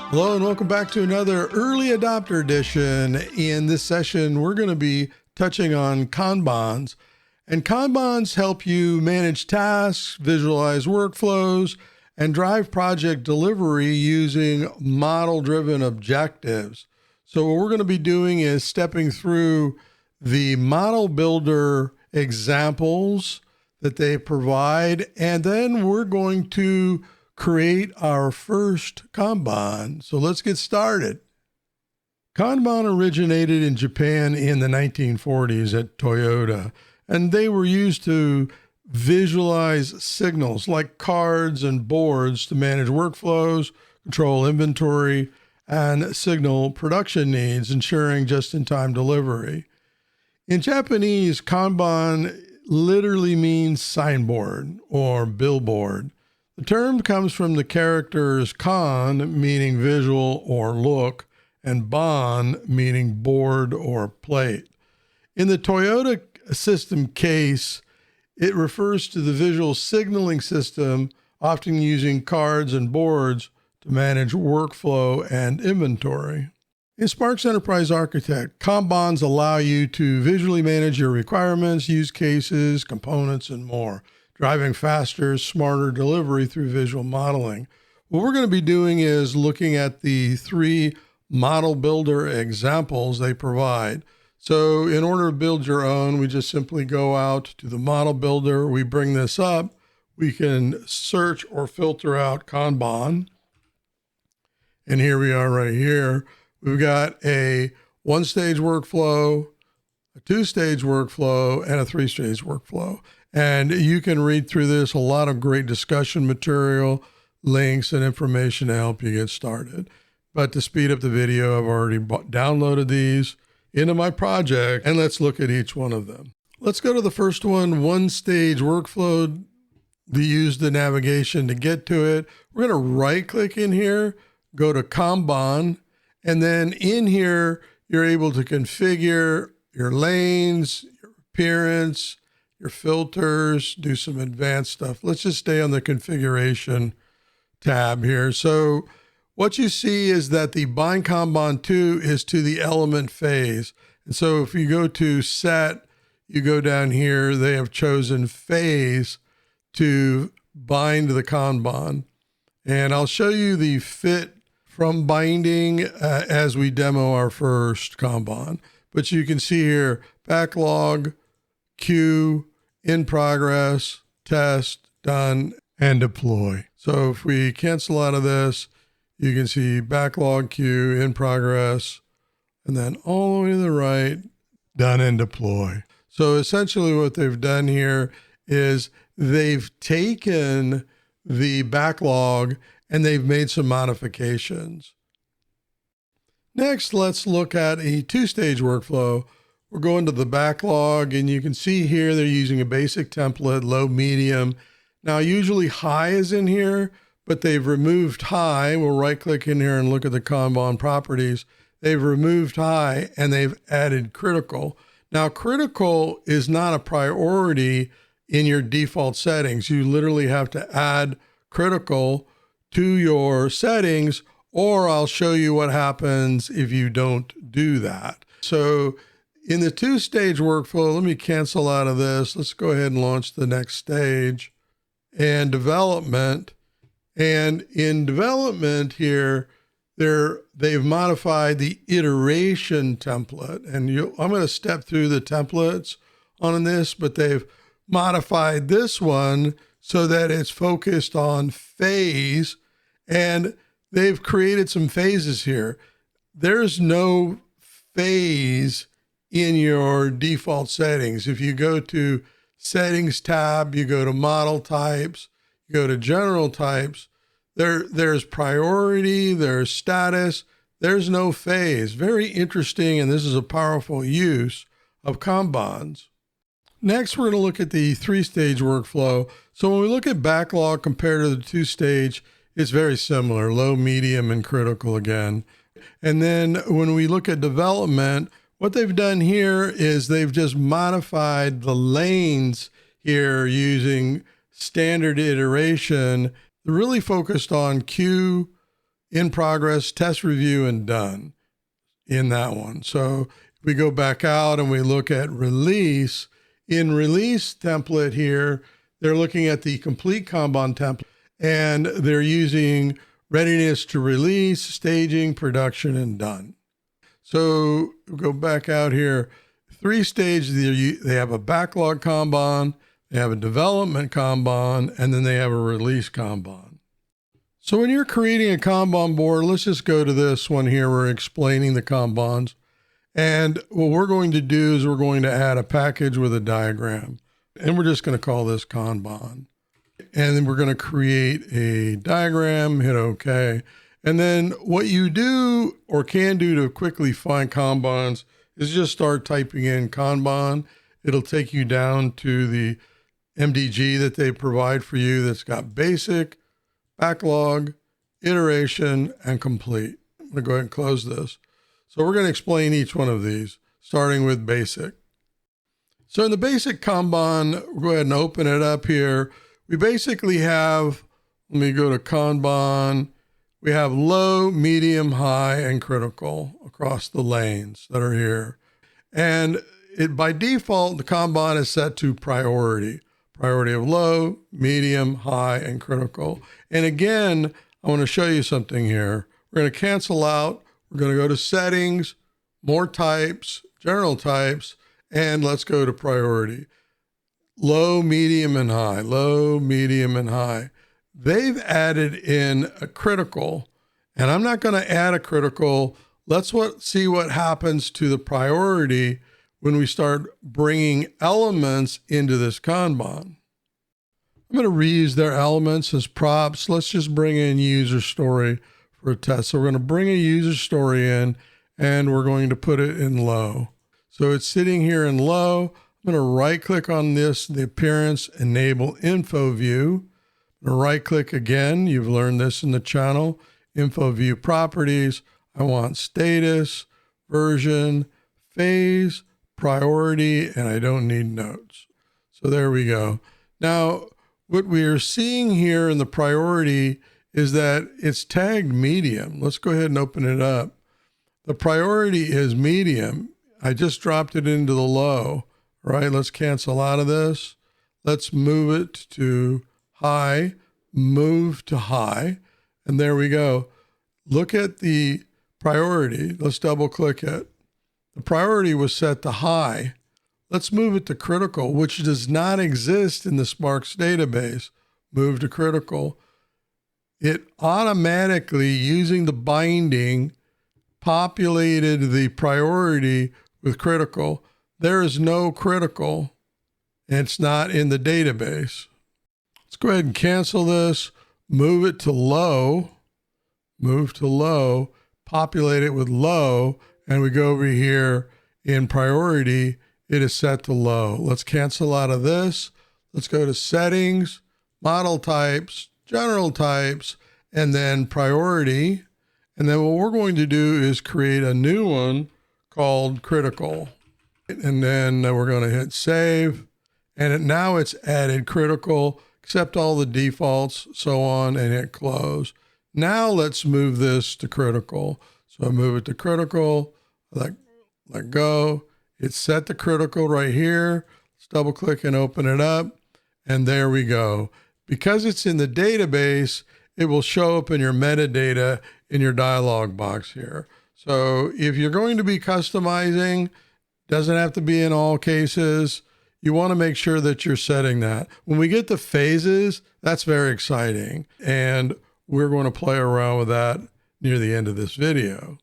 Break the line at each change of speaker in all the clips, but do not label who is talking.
Hello and welcome back to another early adopter edition. In this session, we're going to be touching on Kanbans. And Kanbans help you manage tasks, visualize workflows, and drive project delivery using model-driven objectives. So what we're going to be doing is stepping through the model builder examples that they provide, and then we're going to create our first Kanban. So let's get started. Kanban originated in Japan in the 1940s at Toyota, and they were used to visualize signals like cards and boards to manage workflows, control inventory, and signal production needs, ensuring just-in-time delivery. In Japanese, Kanban literally means signboard or billboard. The term comes from the characters kan, meaning visual or look, and ban, meaning board or plate. In the Toyota system case, it refers to the visual signaling system, often using cards and boards to manage workflow and inventory. In Sparx Enterprise Architect, Kanbans allow you to visually manage your requirements, use cases, components, and more, driving faster, smarter delivery through visual modeling. What we're going to be doing is looking at the 3 model builder examples they provide. So in order to build your own, we just simply go out to the model builder. We bring this up. We can search or filter out Kanban. And here we are right here. We've got a 1-stage workflow, a 2-stage workflow, and a 3-stage workflow. And you can read through this, a lot of great discussion material, links, and information to help you get started. But to speed up the video, I've already downloaded these into my project, and let's look at each one of them. Let's go to the first one, 1-stage workflow. We use the navigation to get to it. We're going to right-click in here, go to Kanban, and then in here, you're able to configure your lanes, your appearance, your filters, do some advanced stuff. Let's just stay on the configuration tab here. So what you see is that the bind Kanban to is to the element phase. And so if you go to set, you go down here, they have chosen phase to bind the Kanban. And I'll show you the fit from binding as we demo our first Kanban. But you can see here, backlog, queue, in progress, test, done, and deploy. So if we cancel out of this, you can see backlog, queue, in progress, and then all the way to the right, done and deploy. So essentially what they've done here is they've taken the backlog and they've made some modifications. Next, let's look at a 2-stage workflow. We're going to the backlog, and you can see here they're using a basic template, low, medium. Now, usually high is in here, but they've removed high. We'll right-click in here and look at the Kanban properties. They've removed high, and they've added critical. Now, critical is not a priority in your default settings. You literally have to add critical to your settings, or I'll show you what happens if you don't do that. So in the 2-stage workflow, let me cancel out of this. Let's go ahead and launch the next stage and development. And in development here, they've modified the iteration template. And I'm going to step through the templates on this, but they've modified this one so that it's focused on phase, and they've created some phases here. There's no phase in your default settings. If you go to settings tab, you go to model types, you go to general types, there's priority, there's status, there's no phase. Very interesting, and this is a powerful use of Kanbans. Next, we're going to look at the 3-stage workflow. So when we look at backlog compared to the 2-stage, it's very similar, low, medium, and critical again. And then when we look at development, what they've done here is they've just modified the lanes here using standard iteration, they're really focused on queue, in progress, test review, and done in that one. So we go back out and we look at release. In release template here, they're looking at the complete Kanban template, and they're using readiness to release, staging, production, and done. So go back out here. 3 stages. They have a backlog Kanban, they have a development Kanban, and then they have a release Kanban. So when you're creating a Kanban board, let's just go to this one here. We're explaining the Kanbans. And what we're going to do is we're going to add a package with a diagram. And we're just going to call this Kanban. And then we're going to create a diagram, hit OK. And then what you do or can do to quickly find Kanbans is just start typing in Kanban. It'll take you down to the MDG that they provide for you that's got basic, backlog, iteration, and complete. I'm going to go ahead and close this. So we're going to explain each one of these, starting with basic. So in the basic Kanban, we'll go ahead and open it up here. We basically have, let me go to Kanban. We have low, medium, high, and critical across the lanes that are here. And by default, the Kanban is set to priority. Priority of low, medium, high, and critical. And again, I want to show you something here. We're going to cancel out. We're going to go to settings, more types, general types, and let's go to priority. Low, medium, and high. Low, medium, and high. They've added in a critical, and I'm not going to add a critical. Let's see what happens to the priority when we start bringing elements into this Kanban. I'm going to reuse their elements as props. Let's just bring in user story for a test. So we're going to bring a user story in, and we're going to put it in low. So it's sitting here in low. I'm going to right click on this, the appearance, enable info view. I'm going to right click again. You've learned this in the channel. Info view properties. I want status, version, phase, priority, and I don't need notes. So there we go. Now, what we are seeing here in the priority is that it's tagged medium. Let's go ahead and open it up. The priority is medium. I just dropped it into the low, right? Let's cancel out of this. Let's move it to high, move to high, and there we go. Look at the priority. Let's double click it. The priority was set to high. Let's move it to critical, which does not exist in the Sparx database. Move to critical. It automatically, using the binding, populated the priority with critical. There is no critical, and it's not in the database. Let's go ahead and cancel this, move it to low, move to low, populate it with low, and we go over here in priority, it is set to low. Let's cancel out of this. Let's go to settings, model types, general types, and then priority. And then what we're going to do is create a new one called critical. And then we're going to hit save. And now it's added critical, accept all the defaults, so on, and hit close. Now let's move this to critical. So I move it to critical, let go. It's set to critical right here. Let's double click and open it up. And there we go. Because it's in the database, it will show up in your metadata in your dialog box here. So if you're going to be customizing, doesn't have to be in all cases. You want to make sure that you're setting that. When we get to phases, that's very exciting. And we're going to play around with that near the end of this video.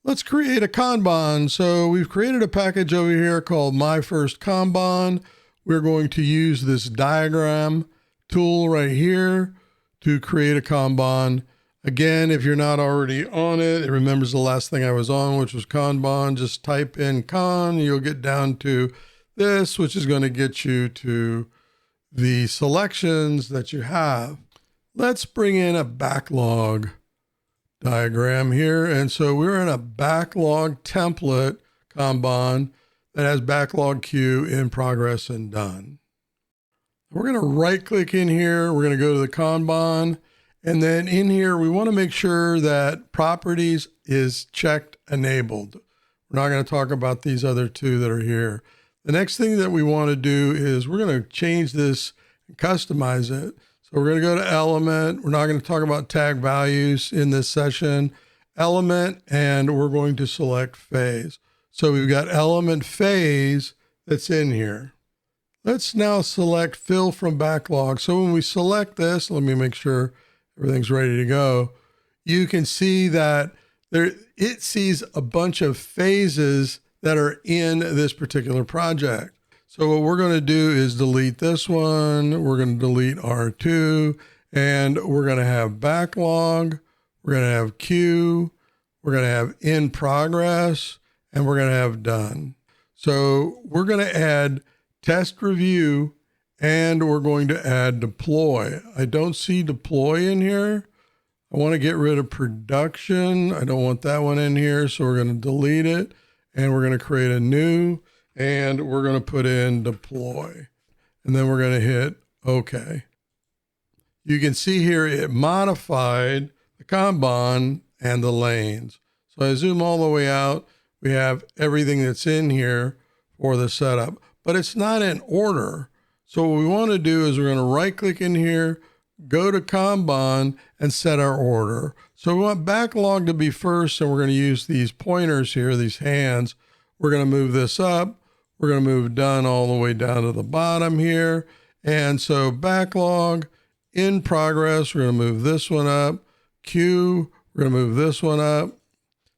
Let's create a Kanban. So we've created a package over here called My First Kanban. We're going to use this diagram tool right here to create a Kanban. Again, if you're not already on it, it remembers the last thing I was on, which was Kanban. Just type in Kan, you'll get down to this, which is going to get you to the selections that you have. Let's bring in a backlog diagram here. And so we're in a backlog template Kanban that has backlog queue, in progress, and done. We're going to right click in here. We're going to go to the Kanban. And then in here, we want to make sure that properties is checked enabled. We're not going to talk about these other two that are here. The next thing that we want to do is we're going to change this and customize it. So we're going to go to element. We're not going to talk about tag values in this session. Element, and we're going to select phase. So we've got element phase that's in here. Let's now select fill from backlog. So when we select this, let me make sure everything's ready to go. You can see that it sees a bunch of phases that are in this particular project. So what we're going to do is delete this one. We're going to delete R2, and we're going to have backlog. We're going to have queue. We're going to have in progress, and we're going to have done. So we're going to add test review, and we're going to add deploy. I don't see deploy in here. I want to get rid of production. I don't want that one in here. So we're going to delete it, and we're going to create a new, and we're going to put in deploy, and then we're going to hit OK. You can see here it modified the Kanban and the lanes. So I zoom all the way out. We have everything that's in here for the setup, but it's not in order. So what we want to do is we're going to right click in here, go to Kanban, and set our order. So we want backlog to be first, and we're going to use these pointers here, these hands. We're going to move this up. We're going to move done all the way down to the bottom here. And so backlog, in progress, we're going to move this one up. Queue, we're going to move this one up.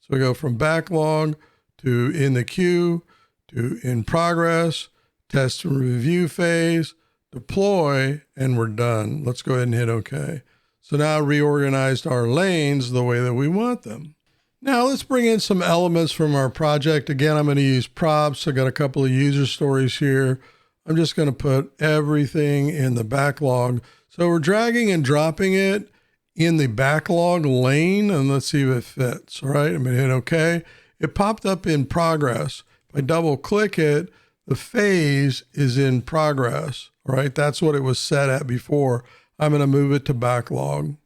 So we go from backlog to in the queue to in progress, test and review phase, deploy, and we're done. Let's go ahead and hit OK. So now reorganized our lanes the way that we want them. Now let's bring in some elements from our project. Again, I'm going to use props. I got a couple of user stories here. I'm just going to put everything in the backlog. So we're dragging and dropping it in the backlog lane, and let's see if it fits. All right, I'm going to hit OK. It popped up in progress. If I double click it, the phase is in progress. All right, that's what it was set at before. I'm going to move it to backlog.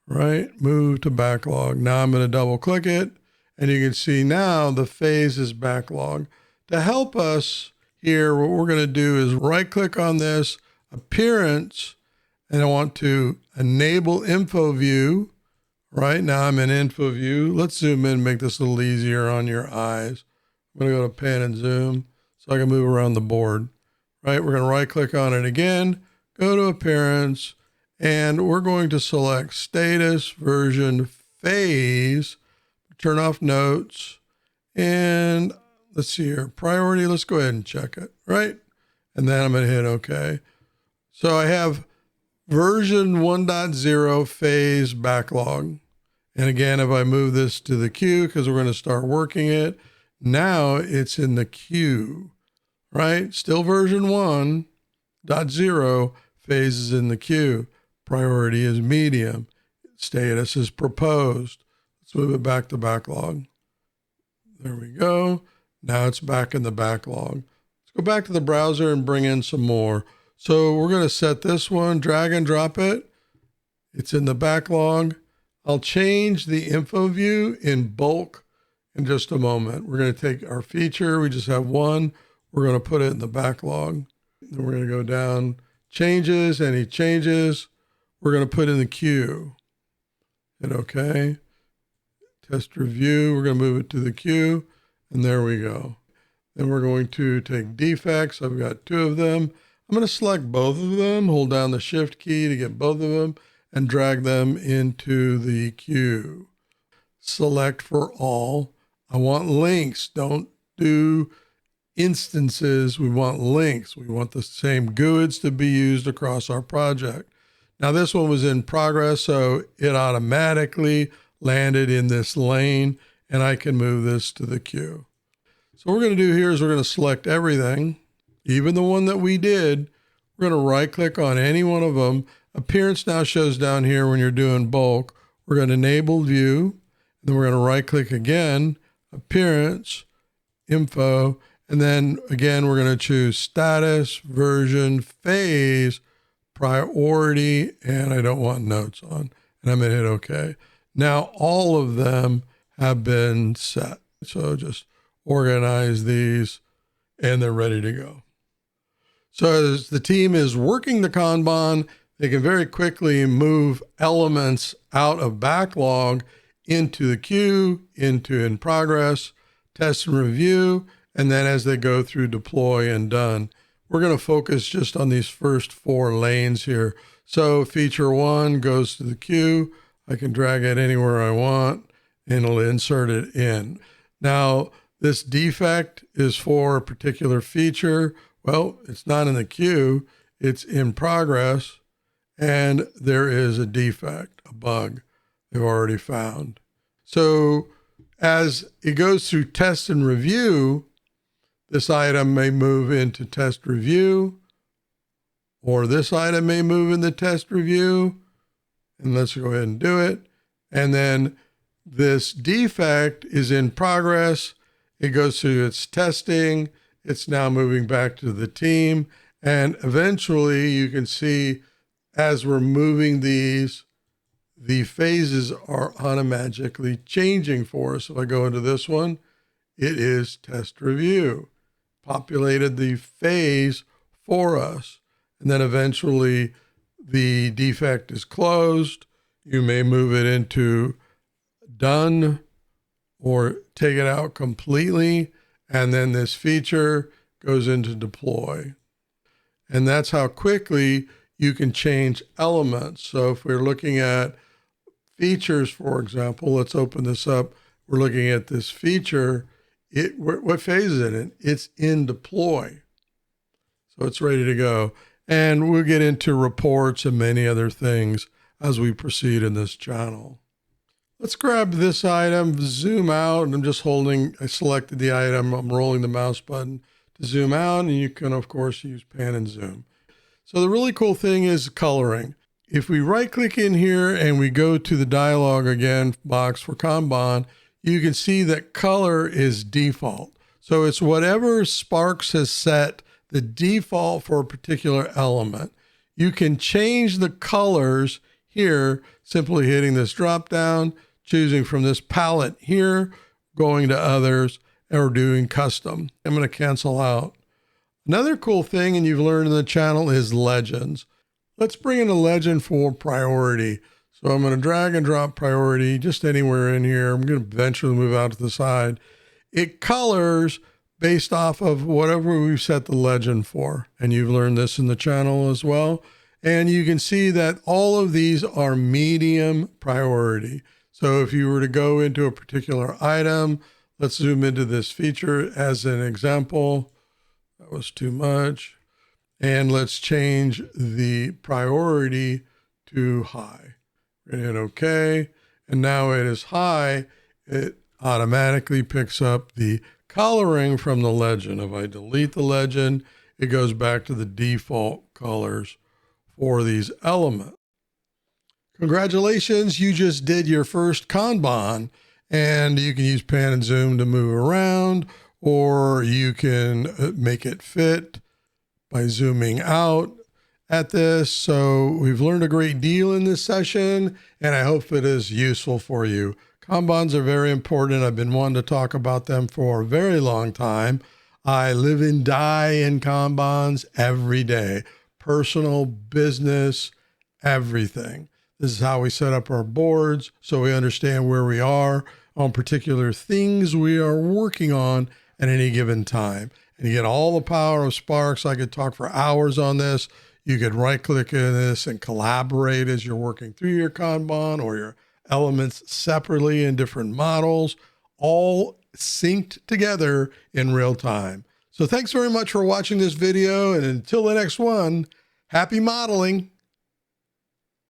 Right, move to backlog. Now I'm going to double click it, and you can see now the phase is backlog. To help us here, what we're going to do is right click on this, appearance, and I want to enable info view. Right now I'm in info view. Let's zoom in, make this a little easier on your eyes. I'm going to go to pan and zoom so I can move around the board. Right, we're going to right click on it again, go to appearance, and we're going to select status, version, phase, turn off notes, and let's see here, priority, let's go ahead and check it, right? And then I'm going to hit OK. So I have version 1.0 phase backlog. And again, if I move this to the queue, because we're going to start working it, now it's in the queue, right? Still version 1.0, phase is in the queue. Priority is medium. Status is proposed. Let's move it back to backlog. There we go. Now it's back in the backlog. Let's go back to the browser and bring in some more. So we're going to set this one, drag and drop it. It's in the backlog. I'll change the info view in bulk in just a moment. We're going to take our feature. We just have one. We're going to put it in the backlog. Then we're going to go down, changes, any changes. We're going to put in the queue. Hit OK. Test review. We're going to move it to the queue. And there we go. Then we're going to take defects. I've got 2 of them. I'm going to select both of them, hold down the shift key to get both of them, and drag them into the queue. Select for all. I want links. Don't do instances. We want links. We want the same GUIDs to be used across our project. Now this one was in progress, so it automatically landed in this lane, and I can move this to the queue. So what we're going to do here is we're going to select everything, even the one that we did. We're going to right click on any one of them. Appearance now shows down here when you're doing bulk. We're going to enable view. Then we're going to right click again, appearance, info, And then again, we're going to choose status, version, phase, priority, and I don't want notes on. And I'm going to hit OK. Now all of them have been set. So just organize these and they're ready to go. So as the team is working the Kanban, they can very quickly move elements out of backlog into the queue, into in progress, test and review, and then as they go through deploy and done. We're going to focus just on these first 4 lanes here. So feature 1 goes to the queue. I can drag it anywhere I want and it'll insert it in. Now, this defect is for a particular feature. Well, it's not in the queue, it's in progress, and there is a defect, a bug they've already found. So as it goes through test and review, this item may move into test review, or this item may move into test review, and let's go ahead and do it. And then this defect is in progress. It goes through its testing. It's now moving back to the team. And eventually you can see as we're moving these, the phases are automatically changing for us. If I go into this one, it is test review. Populated the phase for us. And then eventually the defect is closed. You may move it into done or take it out completely. And then this feature goes into deploy. And that's how quickly you can change elements. So if we're looking at features, for example, let's open this up. We're looking at this feature. What phase is it in? It's in deploy. So it's ready to go. And we'll get into reports and many other things as we proceed in this channel. Let's grab this item, zoom out, and I selected the item, I'm rolling the mouse button to zoom out, and you can, of course, use pan and zoom. So the really cool thing is coloring. If we right-click in here and we go to the dialog again box for Kanban, you can see that color is default. So it's whatever Sparx has set the default for a particular element. You can change the colors here, simply hitting this drop down, choosing from this palette here, going to others, or doing custom. I'm going to cancel out. Another cool thing, and you've learned in the channel, is legends. Let's bring in a legend for priority. So I'm going to drag and drop priority just anywhere in here. I'm going to eventually move out to the side. It colors based off of whatever we've set the legend for. And you've learned this in the channel as well. And you can see that all of these are medium priority. So if you were to go into a particular item, let's zoom into this feature as an example. That was too much. And let's change the priority to high. We're going to hit OK. And now it is high. It automatically picks up the coloring from the legend. If I delete the legend, it goes back to the default colors for these elements. Congratulations, you just did your first Kanban, and you can use pan and zoom to move around, or you can make it fit by zooming out at this. So we've learned a great deal in this session, and I hope it is useful for you. Kanbans are very important. I've been wanting to talk about them for a very long time. I live and die in Kanbans every day. Personal, business, everything. This is how we set up our boards so we understand where we are on particular things we are working on at any given time. And you get all the power of Sparx. I could talk for hours on this. You could right-click in this and collaborate as you're working through your Kanban or your elements separately in different models, all synced together in real time. So thanks very much for watching this video. And until the next one, happy modeling.